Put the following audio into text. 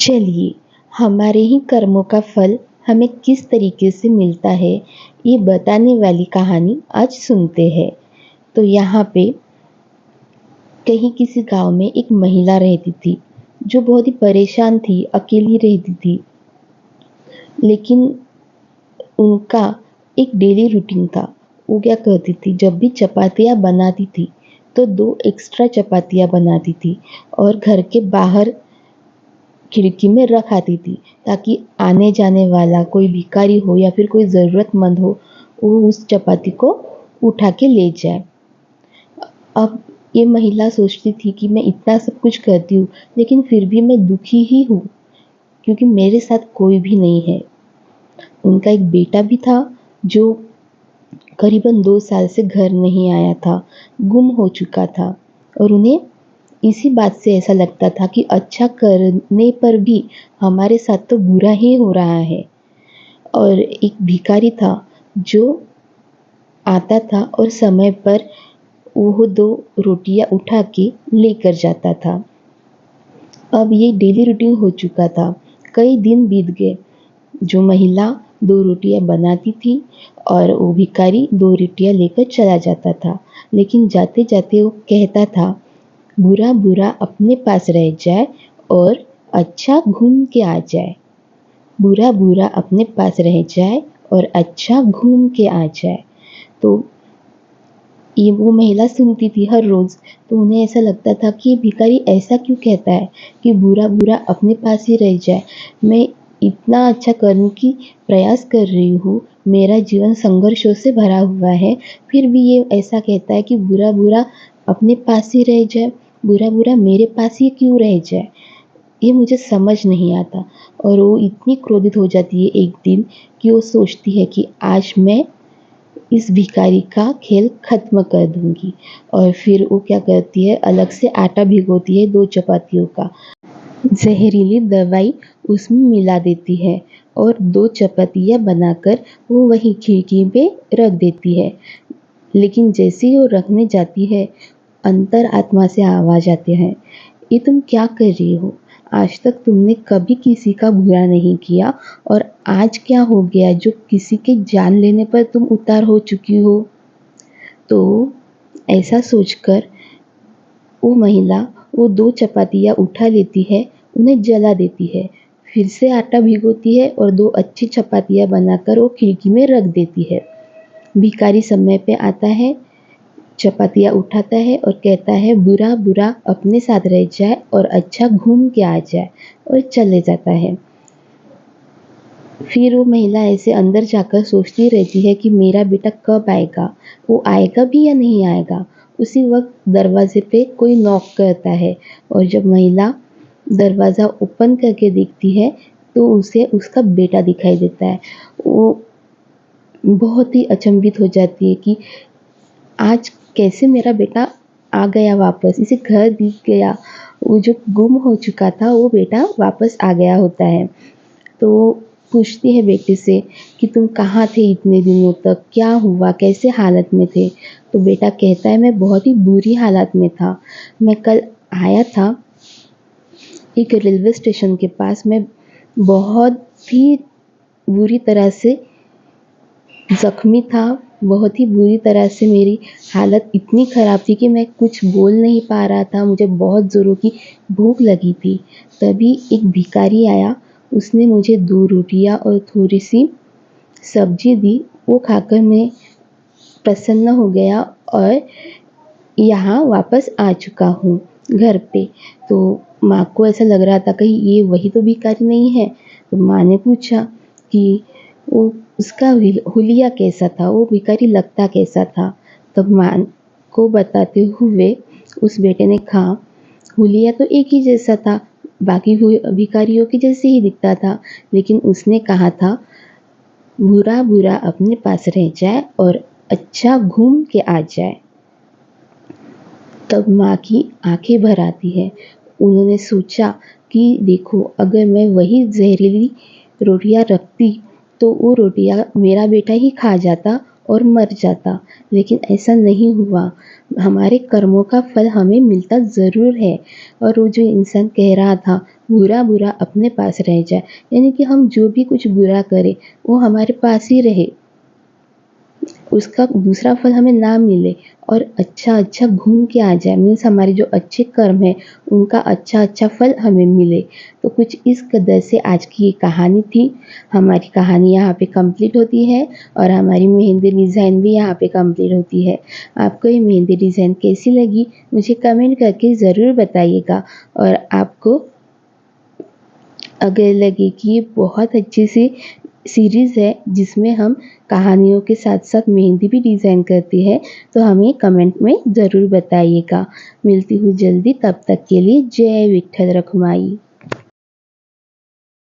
चलिए, हमारे ही कर्मों का फल हमें किस तरीके से मिलता है, ये बताने वाली कहानी आज सुनते हैं। तो यहाँ पे कहीं किसी गाँव में एक महिला रहती थी, जो बहुत ही परेशान थी, अकेली रहती थी। लेकिन उनका एक डेली रूटीन था। वो क्या करती थी, जब भी चपातियाँ बनाती थी, तो 2 एक्स्ट्रा चपातियाँ बनाती थी और घर के बाहर खिड़की में रख आती थी, ताकि आने जाने वाला कोई भिखारी हो या फिर कोई ज़रूरतमंद हो, वो उस चपाती को उठा के ले जाए। अब ये महिला सोचती थी कि मैं इतना सब कुछ करती हूँ, लेकिन फिर भी मैं दुखी ही हूँ, क्योंकि मेरे साथ कोई भी नहीं है। उनका एक बेटा भी था, जो करीबन 2 साल से घर नहीं आया था, गुम हो चुका था और उन्हें इसी बात से ऐसा लगता था कि अच्छा करने पर भी हमारे साथ तो बुरा ही हो रहा है। और एक भिखारी था, जो आता था और समय पर वो 2 रोटियां उठा के लेकर जाता था। अब ये डेली रूटीन हो चुका था। कई दिन बीत गए। जो महिला 2 रोटियां बनाती थी और वो भिखारी 2 रोटियां लेकर चला जाता था। लेकिन जाते-जाते वो कहता था, बुरा बुरा अपने पास रह जाए और अच्छा घूम के आ जाए। बुरा बुरा अपने पास रह जाए और अच्छा घूम के आ जाए। तो ये वो महिला सुनती थी हर रोज़। तो उन्हें ऐसा लगता था कि ये भिखारी ऐसा क्यों कहता है कि बुरा बुरा अपने पास ही रह जाए। मैं इतना अच्छा करने की प्रयास कर रही हूँ, मेरा जीवन संघर्षों से भरा हुआ है, फिर भी ये ऐसा कहता है कि बुरा बुरा अपने पास ही रह जाए, बुरा बुरा मेरे पास ही क्यों रह जाए। ये मुझे समझ नहीं आता। और वो इतनी क्रोधित हो जाती है एक दिन, कि वो सोचती है कि आज मैं इस भिखारी का खेल ख़त्म कर दूँगी। और फिर वो क्या करती है, अलग से आटा भिगोती है 2 चपातियों का, ज़हरीली दवाई उसमें मिला देती है और 2 चपातियाँ बनाकर वो वहीं खिड़की पे रख देती है। लेकिन जैसे ही वो रखने जाती है, अंतर आत्मा से आवाज़ आते हैं, ये तुम क्या कर रही हो? आज तक तुमने कभी किसी का बुरा नहीं किया और आज क्या हो गया जो किसी के जान लेने पर तुम उतार हो चुकी हो? तो ऐसा सोचकर वो महिला वो 2 चपातियाँ उठा लेती है, उन्हें जला देती है। फिर से आटा भिगोती है और 2 अच्छी चपातियाँ बनाकर वो खिड़की में रख देती है। भिखारी समय पे आता है, चपातियाँ उठाता है और कहता है, बुरा बुरा अपने साथ रह जाए और अच्छा घूम के आ जाए, और चले जाता है। फिर वो महिला ऐसे अंदर जाकर सोचती रहती है कि मेरा बेटा कब आएगा? वो आएगा भी या नहीं आएगा? उसी वक़्त दरवाज़े पे कोई नॉक करता है और जब महिला दरवाज़ा ओपन करके देखती है, तो उसे उसका बेटा दिखाई देता है। वो बहुत ही अचंभित हो जाती है कि आज कैसे मेरा बेटा आ गया वापस, इसे घर दिख गया। वो जो गुम हो चुका था, वो बेटा वापस आ गया होता है। तो पूछती है बेटे से कि तुम कहाँ थे इतने दिनों तक, क्या हुआ, कैसे हालत में थे? तो बेटा कहता है, मैं बहुत ही बुरी हालत में था। मैं कल आया था एक रेलवे स्टेशन के पास, मैं बहुत ही बुरी तरह से ज़ख्मी था, बहुत ही बुरी तरह से मेरी हालत इतनी ख़राब थी कि मैं कुछ बोल नहीं पा रहा था, मुझे बहुत ज़ोरों की भूख लगी थी। तभी एक भिखारी आया, उसने मुझे 2 रोटियाँ और थोड़ी-सी सब्ज़ी दी, वो खाकर मैं प्रसन्न हो गया और यहाँ वापस आ चुका हूँ घर पे। तो माँ को ऐसा लग रहा था कहीं ये वही तो भिखारी नहीं है। तो माँ ने पूछा कि वो उसका हुलिया कैसा था, वो भिखारी लगता कैसा था? तब माँ को बताते हुए उस बेटे ने कहा, हुलिया तो एक ही जैसा था, बाकी भिखारियों के जैसे ही दिखता था, लेकिन उसने कहा था, बुरा बुरा अपने पास रह जाए और अच्छा घूम के आ जाए। तब माँ की आंखें भर आती है। उन्होंने सोचा कि देखो, अगर मैं वही ज़हरीली रोटियां रखती, तो वो रोटियां मेरा बेटा ही खा जाता और मर जाता। लेकिन ऐसा नहीं हुआ। हमारे कर्मों का फल हमें मिलता ज़रूर है। और वो जो इंसान कह रहा था, बुरा बुरा अपने पास रह जाए, यानी कि हम जो भी कुछ बुरा करें वो हमारे पास ही रहे, उसका दूसरा फल हमें ना मिले और अच्छा अच्छा घूम के आ जाए, मीन्स हमारे जो अच्छे कर्म है उनका अच्छा अच्छा फल हमें मिले। तो कुछ इस कदर से आज की ये कहानी थी। हमारी कहानी यहाँ पे कंप्लीट होती है और हमारी मेहंदी डिज़ाइन भी यहाँ पे कंप्लीट होती है। आपको ये मेहंदी डिज़ाइन कैसी लगी मुझे कमेंट करके ज़रूर बताइएगा। और आपको अगर लगे कि ये बहुत अच्छी सी सीरीज़ है जिसमें हम कहानियों के साथ साथ मेहंदी भी डिज़ाइन करते हैं, तो हमें कमेंट में ज़रूर बताइएगा। मिलती हूँ जल्दी, तब तक के लिए जय विठ्ठल रखुमाई।